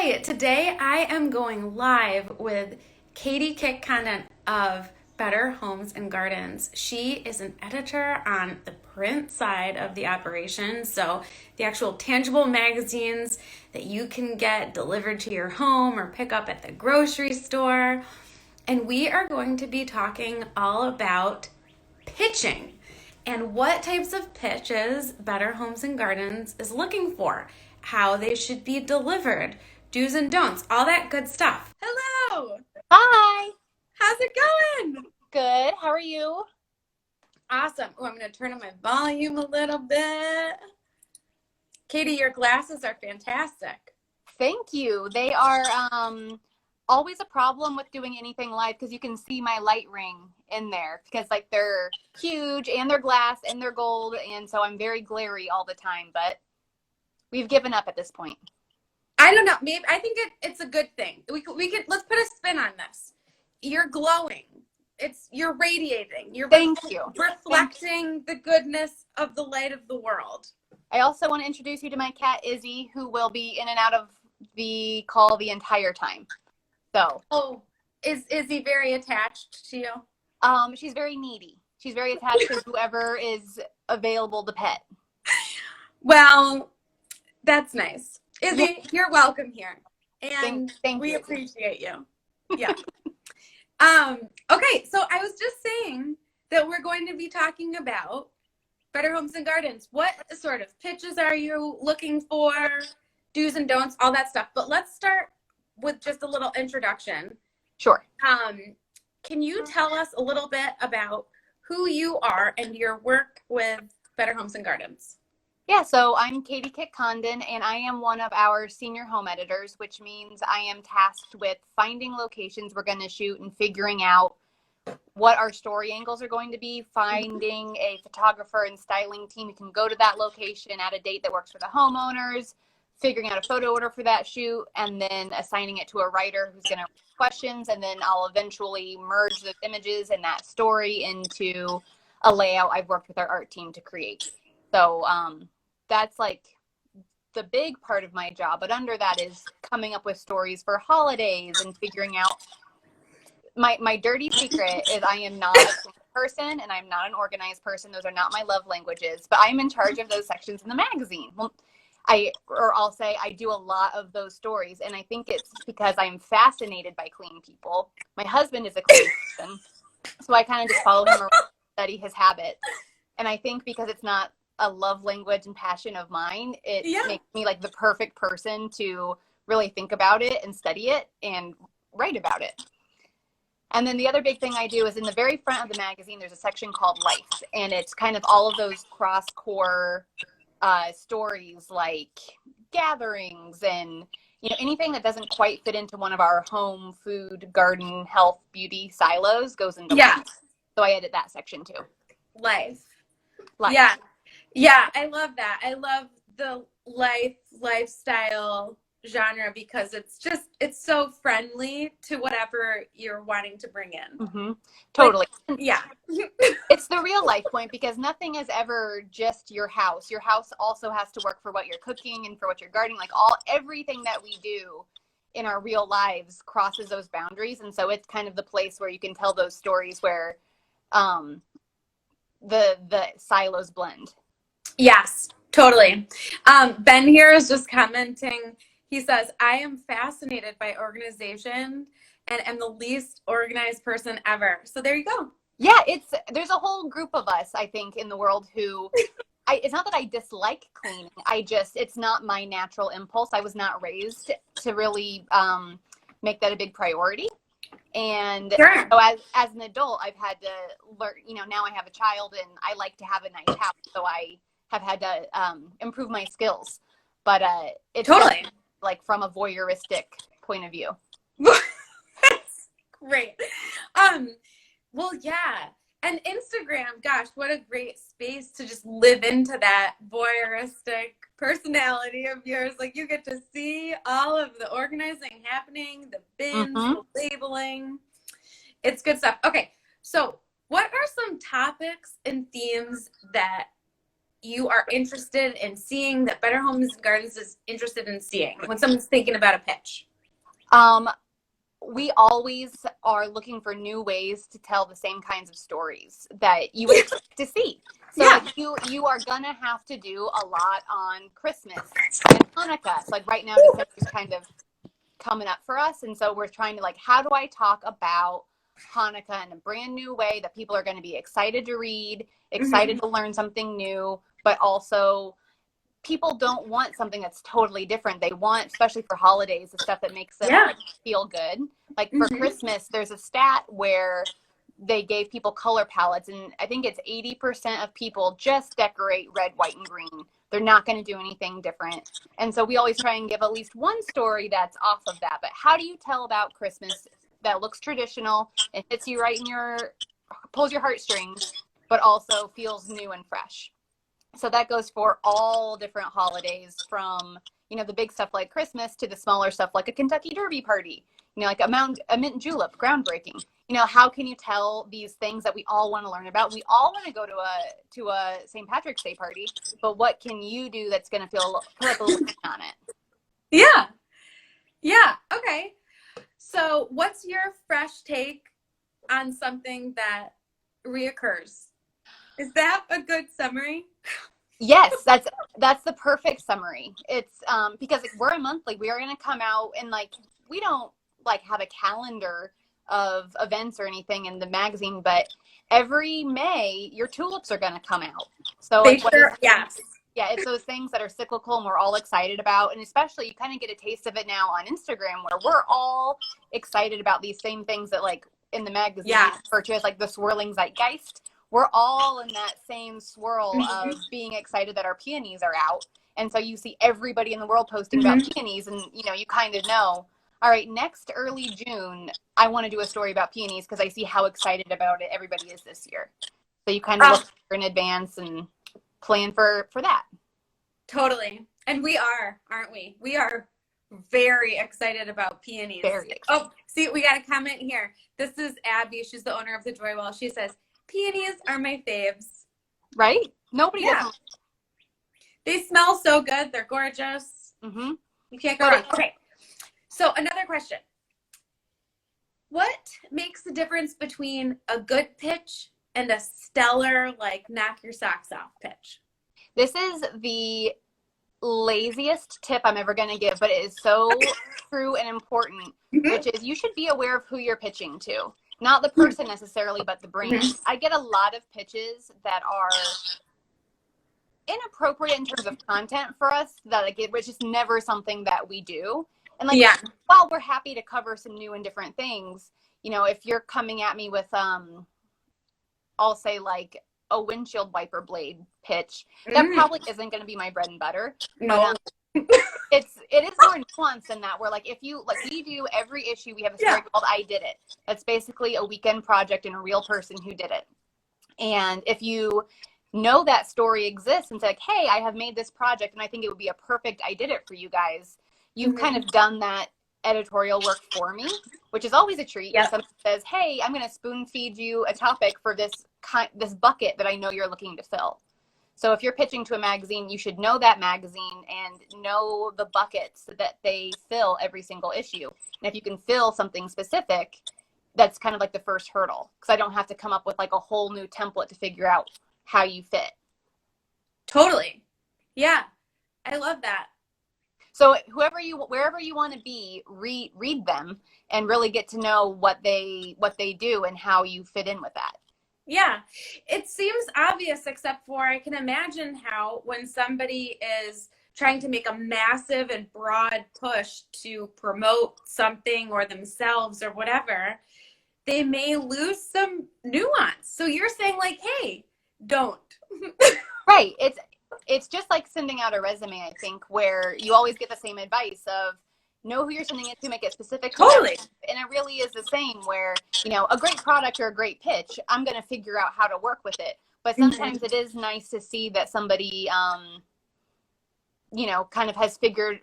Hi, today I am going live with Katy Kiick Condon of Better Homes and Gardens. She is an editor on the print side of the operation, so the actual tangible magazines that you can get delivered to your home or pick up at the grocery store. And we are going to be talking all about pitching and what types of pitches Better Homes and Gardens is looking for, how they should be delivered, do's and don'ts, all that good stuff. Hello! Hi. How's it going? Good. How are you? Awesome. Oh, I'm going to turn up my volume a little bit. Katy, your glasses are fantastic. Thank you. They are always a problem with doing anything live because you can see my light ring in there because they're huge and they're glass and they're gold, and so I'm very glary all the time, but we've given up at this point. I don't know. Maybe I think it's a good thing. We could let's put a spin on this. You're glowing. You're radiating. You're Thank you. Reflecting the goodness of the light of the world. I also want to introduce you to my cat Izzy, who will be in and out of the call the entire time. So, is he very attached to you? She's very needy. She's very attached to whoever is available to pet. Well, that's nice. Izzy, you're welcome here. And thank we you. Appreciate you. Yeah. Okay, so I was just saying that we're going to be talking about Better Homes and Gardens. What sort of pitches are you looking for? Do's and don'ts, all that stuff. But let's start with just a little introduction. Sure. Can you tell us a little bit about who you are and your work with Better Homes and Gardens? Yeah, so I'm Katy Kiick Condon, and I am one of our senior home editors, which means I am tasked with finding locations we're going to shoot and figuring out what our story angles are going to be, finding a photographer and styling team who can go to that location at a date that works for the homeowners, figuring out a photo order for that shoot, and then assigning it to a writer who's going to write questions, and then I'll eventually merge those images and that story into a layout I've worked with our art team to create. So that's like the big part of my job, but under that is coming up with stories for holidays and figuring out. My dirty secret is I am not a clean person and I'm not an organized person. Those are not my love languages, but I'm in charge of those sections in the magazine. Well, I'll say I do a lot of those stories, and I think it's because I'm fascinated by clean people. My husband is a clean person, so I kind of just follow him around, study his habits, and I think because it's not a love language and passion of mine, it makes me like the perfect person to really think about it and study it and write about it. And then the other big thing I do is in the very front of the magazine, there's a section called Life, and it's kind of all of those cross-core stories like gatherings and anything that doesn't quite fit into one of our home, food, garden, health, beauty silos goes into Life. So I edit that section too. Life. Yeah. Yeah, I love that. I love the lifestyle genre because it's so friendly to whatever you're wanting to bring in. Mm-hmm. Totally. Yeah. It's the real life point because nothing is ever just your house. Your house also has to work for what you're cooking and for what you're gardening. Like everything that we do in our real lives crosses those boundaries. And so it's kind of the place where you can tell those stories where the silos blend. Yes, totally. Ben here is just commenting. He says, I am fascinated by organization and am the least organized person ever. So there you go. Yeah, there's a whole group of us, I think, in the world who it's not that I dislike cleaning. It's not my natural impulse. I was not raised to really make that a big priority. And sure. So as an adult, I've had to learn, now I have a child and I like to have a nice house. So I have had to improve my skills, but it's totally like from a voyeuristic point of view. That's great. Well, yeah. And Instagram, gosh, what a great space to just live into that voyeuristic personality of yours. Like you get to see all of the organizing happening, the bins, the labeling. It's good stuff. Okay. So what are some topics and themes that you are interested in seeing, that Better Homes and Gardens is interested in seeing when someone's thinking about a pitch? We always are looking for new ways to tell the same kinds of stories that you would expect to see. So Yeah. you are gonna have to do a lot on Christmas and Hanukkah. So like right now, December is kind of coming up for us, and so we're trying to like, how do I talk about Hanukkah in a brand new way that people are going to be excited to read, excited to learn something new, but also people don't want something that's totally different. They want, especially for holidays, the stuff that makes them like feel good. Like for Christmas, there's a stat where they gave people color palettes, and I think it's 80% of people just decorate red, white, and green. They're not going to do anything different. And so we always try and give at least one story that's off of that. But how do you tell about Christmas that looks traditional and hits you right in pulls your heartstrings, but also feels new and fresh? So that goes for all different holidays, from, the big stuff like Christmas to the smaller stuff like a Kentucky Derby party, like a mint julep, groundbreaking. How can you tell these things that we all want to learn about? We all want to go to a St. Patrick's Day party, but what can you do that's going to put like a little spin on it? Yeah. Yeah. Okay. So what's your fresh take on something that reoccurs? Is that a good summary? Yes, that's the perfect summary. It's because we're a monthly, we are going to come out, and like, we don't like have a calendar of events or anything in the magazine, but every May your tulips are going to come out. So like, yes. Yeah, it's those things that are cyclical and we're all excited about. And especially you kind of get a taste of it now on Instagram, where we're all excited about these same things that like in the magazine purchase, like the swirling zeitgeist. We're all in that same swirl of being excited that our peonies are out. And so you see everybody in the world posting about peonies, and you kind of know, all right, next early June, I want to do a story about peonies because I see how excited about it everybody is this year. So you kind of look in advance and plan for that. Totally. And we are, aren't we? We are very excited about peonies. Very excited. Oh, see, we got a comment here. This is Abby. She's the owner of the Joy Well. She says, peonies are my faves. Right? Nobody doesn't. They smell so good. They're gorgeous. Mm-hmm. You can't go wrong. Okay. So another question. What makes the difference between a good pitch and a stellar, like, knock your socks off pitch? This is the laziest tip I'm ever going to give, but it is so true and important, which is you should be aware of who you're pitching to. Not the person necessarily, but the brand. I get a lot of pitches that are inappropriate in terms of content for us, that like which is never something that we do. And like, while we're happy to cover some new and different things, if you're coming at me with I'll say like a windshield wiper blade pitch, that probably isn't going to be my bread and butter. No. But, it is more nuanced than that, where like, if you like, we do every issue, we have a story called I Did It. That's basically a weekend project and a real person who did it. And if you know that story exists and say like, hey, I have made this project and I think it would be a perfect I Did It for you guys, you've kind of done that editorial work for me, which is always a treat. When someone says, hey, I'm going to spoon feed you a topic for this bucket that I know you're looking to fill. So if you're pitching to a magazine, you should know that magazine and know the buckets that they fill every single issue. And if you can fill something specific, that's kind of like the first hurdle, because I don't have to come up with like a whole new template to figure out how you fit. Totally. Yeah. I love that. So wherever you want to be, read them and really get to know what they do and how you fit in with that. Yeah, it seems obvious, except for I can imagine how when somebody is trying to make a massive and broad push to promote something or themselves or whatever, they may lose some nuance. So you're saying like, hey, don't. Right. It's just like sending out a resume, I think, where you always get the same advice of know who you're sending it to, make it specific. Totally. And it really is the same, where, a great product or a great pitch, I'm going to figure out how to work with it. But sometimes it is nice to see that somebody, kind of has figured,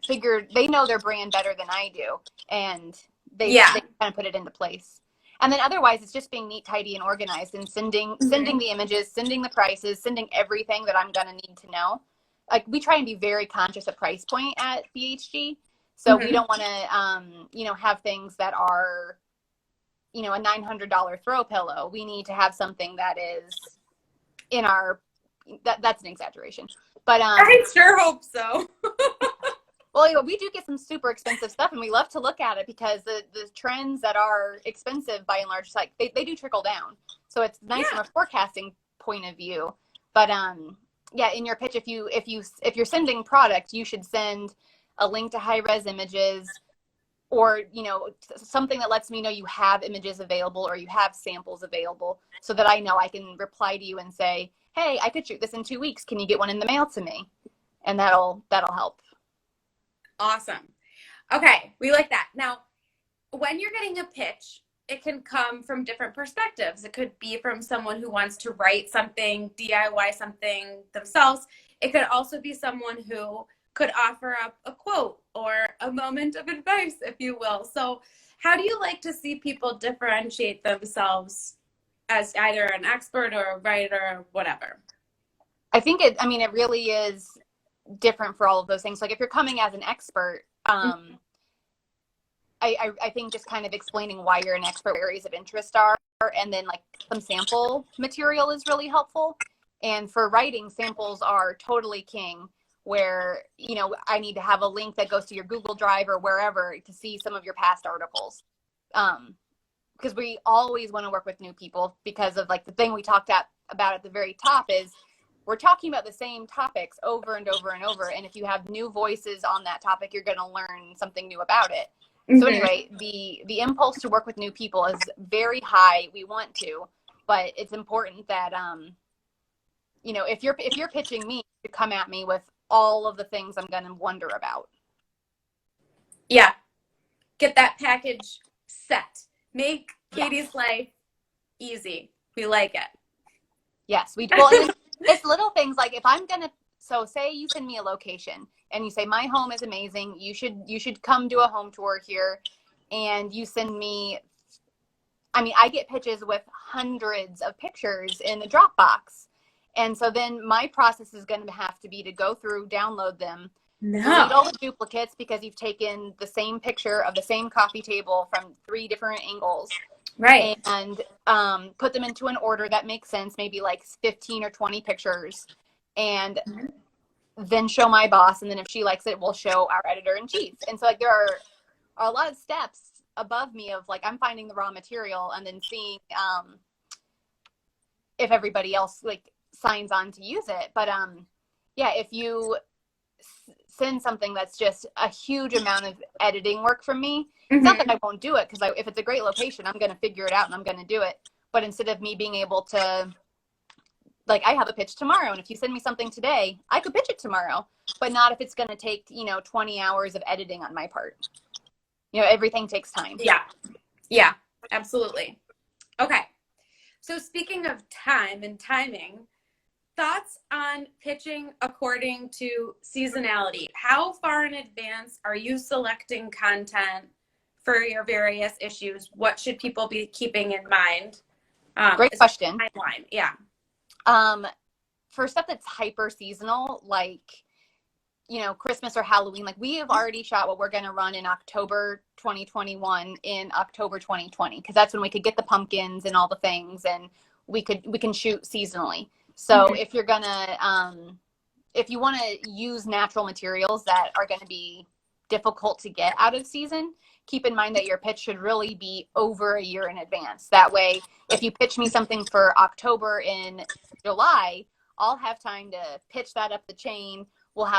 they know their brand better than I do. And they kind of put it into place. And then otherwise it's just being neat, tidy, and organized, and sending the images, sending the prices, sending everything that I'm going to need to know. Like, we try and be very conscious of price point at BHG. So we don't want to, have things that are, a $900 throw pillow. We need to have something that is in our, that's an exaggeration. But I sure hope so. well, we do get some super expensive stuff, and we love to look at it because the trends that are expensive, by and large, like they do trickle down. So it's nice from a forecasting point of view. But in your pitch, if you're sending product, you should send a link to high-res images, or something that lets me know you have images available or you have samples available, so that I know I can reply to you and say, hey, I could shoot this in 2 weeks. Can you get one in the mail to me? And that'll help. Awesome. Okay, we like that. Now, when you're getting a pitch, it can come from different perspectives. It could be from someone who wants to write something, DIY something themselves. It could also be someone who could offer up a quote or a moment of advice, if you will. So how do you like to see people differentiate themselves as either an expert or a writer or whatever? I think it really is different for all of those things. Like, if you're coming as an expert, I think just kind of explaining why you're an expert, what areas of interest are, and then like some sample material is really helpful. And for writing, samples are totally king, where, I need to have a link that goes to your Google Drive or wherever to see some of your past articles. Because we always want to work with new people, because of like the thing we talked about at the very top is we're talking about the same topics over and over and over. And if you have new voices on that topic, you're going to learn something new about it. So anyway, the impulse to work with new people is very high. We want to, but it's important that, if you're pitching me, you come at me with all of the things I'm going to wonder about. Yeah. Get that package set. Make Katie's life easy. We like it. Yes, we do. Well, and it's little things like, if I'm going to, so say you send me a location and you say, my home is amazing, you should come do a home tour here, and you send me, I get pitches with hundreds of pictures in the Dropbox. And so then my process is going to have to be to go through, download them, delete all the duplicates, because you've taken the same picture of the same coffee table from 3 different angles. Right. And put them into an order that makes sense, maybe like 15 or 20 pictures, and then show my boss. And then if she likes it, we'll show our editor-in-chief. And so like there are a lot of steps above me of like, I'm finding the raw material and then seeing if everybody else like signs on to use it. But if you send something that's just a huge amount of editing work from me, it's not that I won't do it, because if it's a great location, I'm going to figure it out and I'm going to do it. But instead of me being able to, like, I have a pitch tomorrow, and if you send me something today, I could pitch it tomorrow, but not if it's going to take 20 hours of editing on my part. Everything takes time. Yeah, absolutely. Okay, so speaking of time and timing, thoughts on pitching according to seasonality. How far in advance are you selecting content for your various issues? What should people be keeping in mind? Great question. Timeline, yeah. For stuff that's hyper seasonal, like, Christmas or Halloween, like, we have already shot what we're going to run in October 2021 in October 2020, because that's when we could get the pumpkins and all the things, and we can shoot seasonally. So if you're gonna, if you want to use natural materials that are going to be difficult to get out of season, keep in mind that your pitch should really be over a year in advance. That way, if you pitch me something for October in July, I'll have time to pitch that up the chain. We'll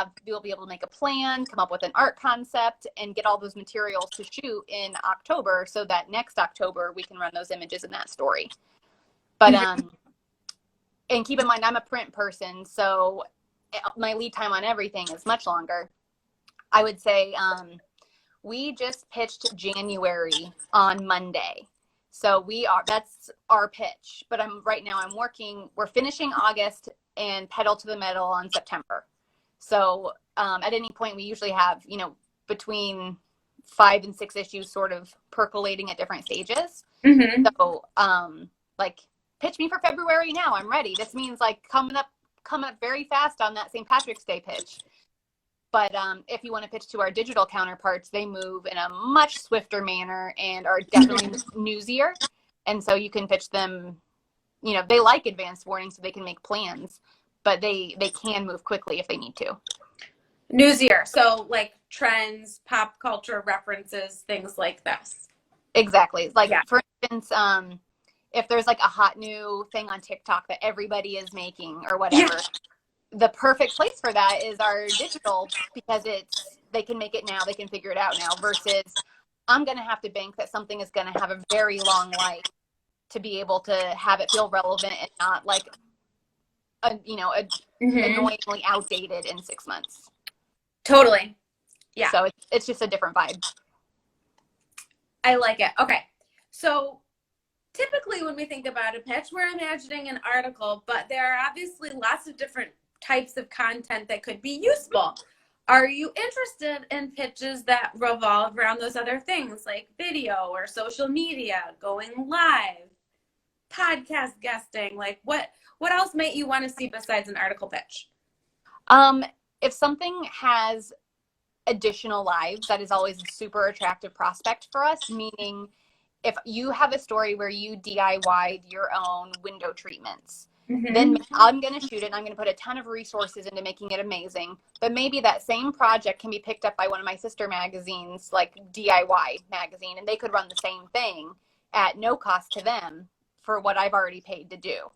be able to make a plan, come up with an art concept, and get all those materials to shoot in October, so that next October we can run those images in that story. But and keep in mind, I'm a print person, so my lead time on everything is much longer. I would say we just pitched January on Monday. So that's our pitch. But we're finishing August and pedal to the metal on September. So at any point, we usually have, between 5 and 6 issues sort of percolating at different stages. Mm-hmm. So, like, pitch me for February now. I'm ready. This means like coming up very fast on that St. Patrick's Day pitch. But if you want to pitch to our digital counterparts, they move in a much swifter manner and are definitely newsier. And so you can pitch them, you know, they like advanced warning so they can make plans, but they can move quickly if they need to. Newsier. So like trends, pop culture references, things like this. Exactly. Like, for instance, if there's like a hot new thing on TikTok that everybody is making or whatever, the perfect place for that is our digital, because they can make it now, they can figure it out now, versus I'm going to have to bank that something is going to have a very long life to be able to have it feel relevant and not like, annoyingly outdated in 6 months. Totally. Yeah. So it's just a different vibe. I like it. Okay. So typically when we think about a pitch, we're imagining an article, but there are obviously lots of different types of content that could be useful. Are you interested in pitches that revolve around those other things like video or social media, going live, podcast guesting? Like what else might you want to see besides an article pitch? If something has additional lives, that is always a super attractive prospect for us, meaning if you have a story where you DIY'd your own window treatments, then I'm going to shoot it and I'm going to put a ton of resources into making it amazing. But maybe that same project can be picked up by one of my sister magazines, like DIY magazine, and they could run the same thing at no cost to them for what I've already paid to do.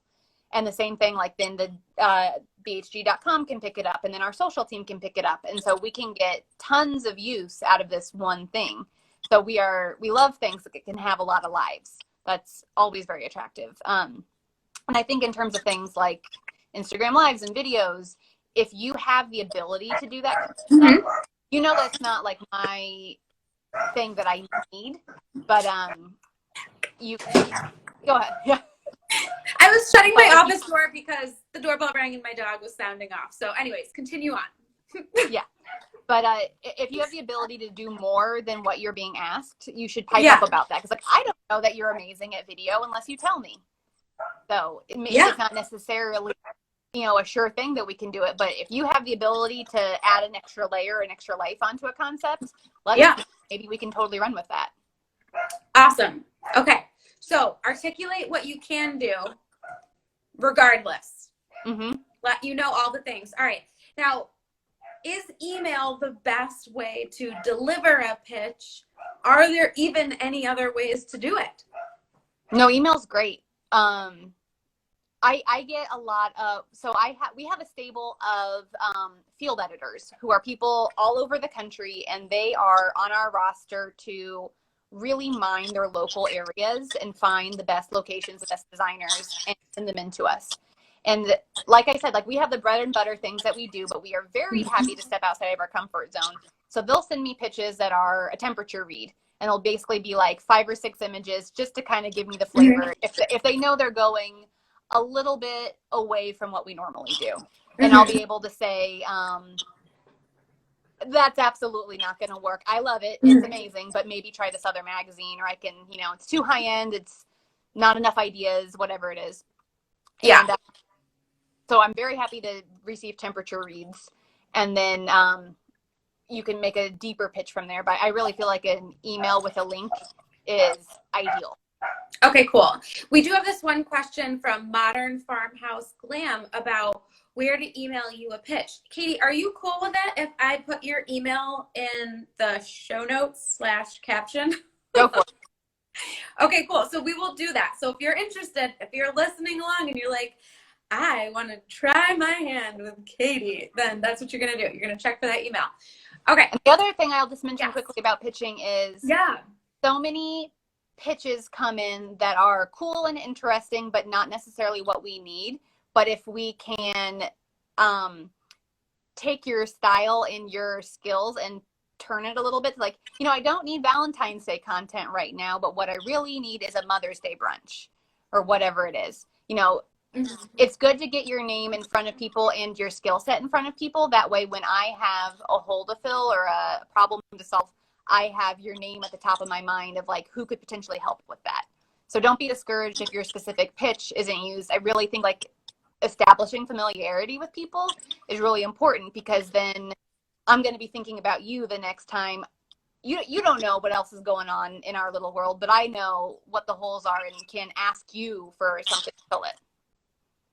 And the same thing, like then the BHG.com can pick it up, and then our social team can pick it up. And so we can get tons of use out of this one thing. So we love things that can have a lot of lives. That's always very attractive. And I think in terms of things like Instagram lives and videos, if you have the ability to do that, you know, that's not like my thing that I need, but you go ahead. Yeah. I was shutting my office door because the doorbell rang and my dog was sounding off. So anyways, continue on. Yeah. But if you have the ability to do more than what you're being asked, you should pipe up about that. Because like, I don't know that you're amazing at video unless you tell me. So maybe it's not necessarily, a sure thing that we can do it. But if you have the ability to add an extra layer, an extra life onto a concept, maybe we can totally run with that. Awesome. Okay. So articulate what you can do regardless. Let you know all the things. All right. Now, is email the best way to deliver a pitch? Are there even any other ways to do it? No, email's great. I get a lot of, we have a stable of field editors who are people all over the country, and they are on our roster to really mine their local areas and find the best locations, the best designers, and send them into us. And like I said, like we have the bread and butter things that we do, but we are very happy to step outside of our comfort zone. So they'll send me pitches that are a temperature read, and it'll basically be like 5 or 6 images just to kind of give me the flavor. If they know they're going a little bit away from what we normally do, and I'll be able to say, that's absolutely not going to work. I love it. It's amazing, but maybe try this other magazine, or I can, it's too high end. It's not enough ideas, whatever it is. Yeah. And, so I'm very happy to receive temperature reads, and then you can make a deeper pitch from there. But I really feel like an email with a link is ideal. Okay, cool. We do have this one question from Modern Farmhouse Glam about where to email you a pitch. Katy, are you cool with that if I put your email in the show notes / caption? Go for it. Okay, cool. So we will do that. So if you're interested, if you're listening along and you're like, I want to try my hand with Katy, then that's what you're going to do. You're going to check for that email. Okay. And the other thing I'll just mention quickly about pitching is so many pitches come in that are cool and interesting, but not necessarily what we need. But if we can take your style and your skills and turn it a little bit, like, I don't need Valentine's Day content right now, but what I really need is a Mother's Day brunch or whatever it is. It's good to get your name in front of people and your skill set in front of people. That way, when I have a hole to fill or a problem to solve, I have your name at the top of my mind of like who could potentially help with that. So don't be discouraged if your specific pitch isn't used. I really think like establishing familiarity with people is really important, because then I'm going to be thinking about you the next time. You don't know what else is going on in our little world, but I know what the holes are and can ask you for something to fill it.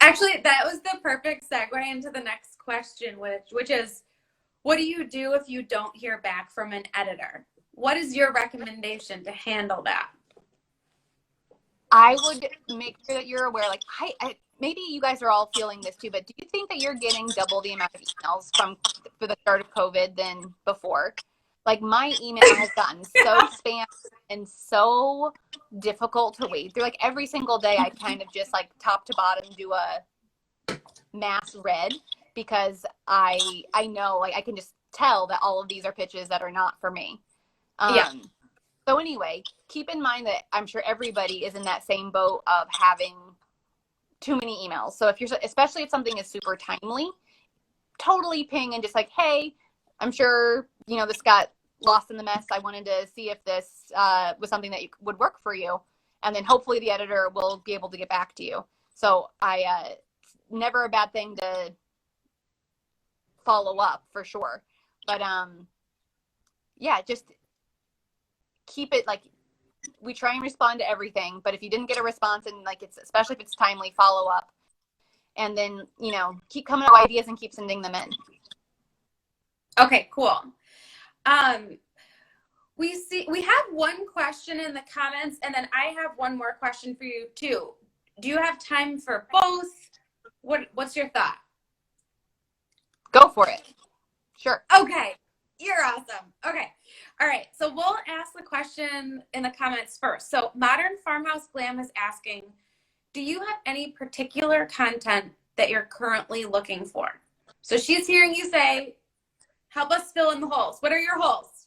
Actually, that was the perfect segue into the next question, which is, what do you do if you don't hear back from an editor? What is your recommendation to handle that? I would make sure that you're aware, like, maybe you guys are all feeling this too, but do you think that you're getting double the amount of emails for the start of COVID than before? Like, my email has gotten so spam and so difficult to wade through. Like, every single day I kind of just like top to bottom do a mass read, because I know, like, I can just tell that all of these are pitches that are not for me. Yeah. So anyway, keep in mind that I'm sure everybody is in that same boat of having too many emails. So if especially if something is super timely, totally ping and just like, hey, I'm sure, this got lost in the mess. I wanted to see if this was something that would work for you. And then hopefully the editor will be able to get back to you. So never a bad thing to follow up, for sure. But yeah, just keep it like, we try and respond to everything, but if you didn't get a response, and like, especially if it's timely, follow up, and then, keep coming up with ideas and keep sending them in. Okay, cool. We have one question in the comments, and then I have one more question for you too. Do you have time for both? What's your thought? Go for it. Sure. Okay. You're awesome. Okay. All right. So we'll ask the question in the comments first. So Modern Farmhouse Glam is asking, do you have any particular content that you're currently looking for? So she's hearing you say, help us fill in the holes. What are your holes?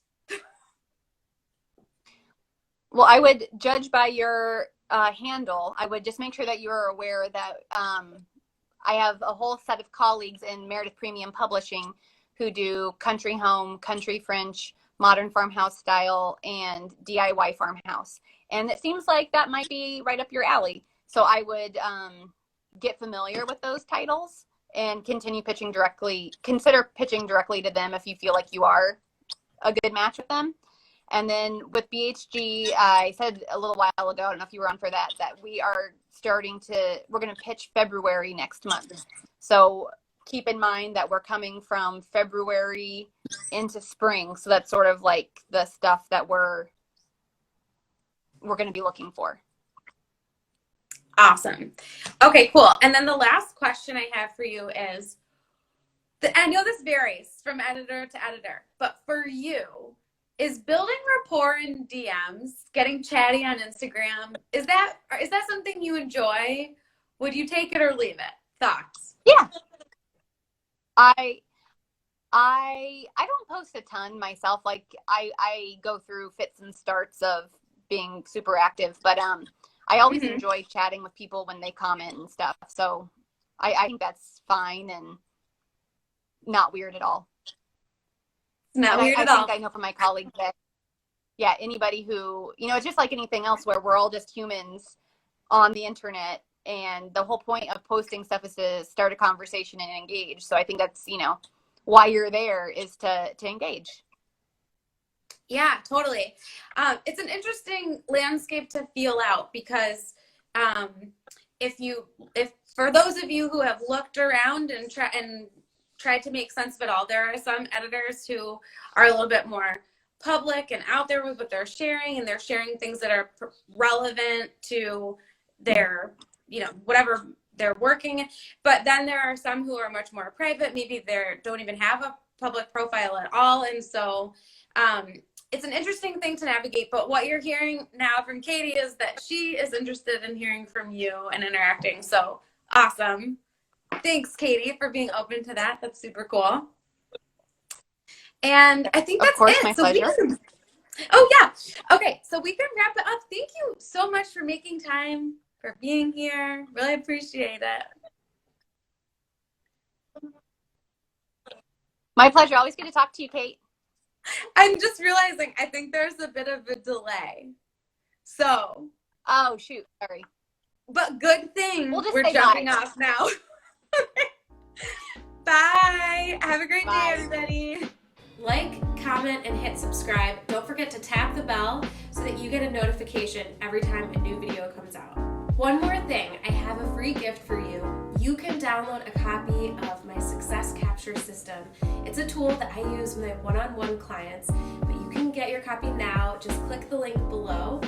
Well, I would judge by your handle. I would just make sure that you're aware that I have a whole set of colleagues in Meredith Premium Publishing who do country home, country French, modern farmhouse style, and DIY farmhouse. And it seems like that might be right up your alley. So I would get familiar with those titles and consider pitching directly to them if you feel like you are a good match with them. And then with BHG, I said a little while ago, I don't know if you were on for that we're going to pitch February next month. So keep in mind that we're coming from February into spring. So that's sort of like the stuff that we're going to be looking for. Awesome. Okay, cool. And then the last question I have for you is, I know this varies from editor to editor, but for you, is building rapport in DMs, getting chatty on Instagram, is that something you enjoy? Would you take it or leave it? Thoughts? Yeah. I don't post a ton myself. Like I go through fits and starts of being super active, but I always enjoy chatting with people when they comment and stuff. So I think that's fine and not weird at all. Not weird at all. I think I know from my colleagues that, yeah, anybody who, it's just like anything else where we're all just humans on the internet, and the whole point of posting stuff is to start a conversation and engage. So I think that's, why you're there, is to engage. Yeah, totally. It's an interesting landscape to feel out, because if for those of you who have looked around and tried to make sense of it all, there are some editors who are a little bit more public and out there with what they're sharing, and they're sharing things that are relevant to their, whatever they're working. But then there are some who are much more private. Maybe they don't even have a public profile at all. And so it's an interesting thing to navigate. But what you're hearing now from Katy is that she is interested in hearing from you and interacting. So awesome. Thanks, Katy, for being open to that. That's super cool. And I think that's it. My pleasure. Oh, yeah. Okay, so we can wrap it up. Thank you so much for making time, for being here. Really appreciate it. My pleasure. Always good to talk to you, Kate. I'm just realizing I think there's a bit of a delay. So, Oh, shoot. Sorry. but good thing We'll just we're say jumping bye. off now. Bye. Have a great day, Bye. everybody. Like, comment, and hit subscribe. Don't forget to tap the bell so that you get a notification every time a new video comes out. One more thing, I have a free gift for you. You can download a copy of my Success Capture System. It's a tool that I use with my one-on-one clients, but you can get your copy now. Just click the link below.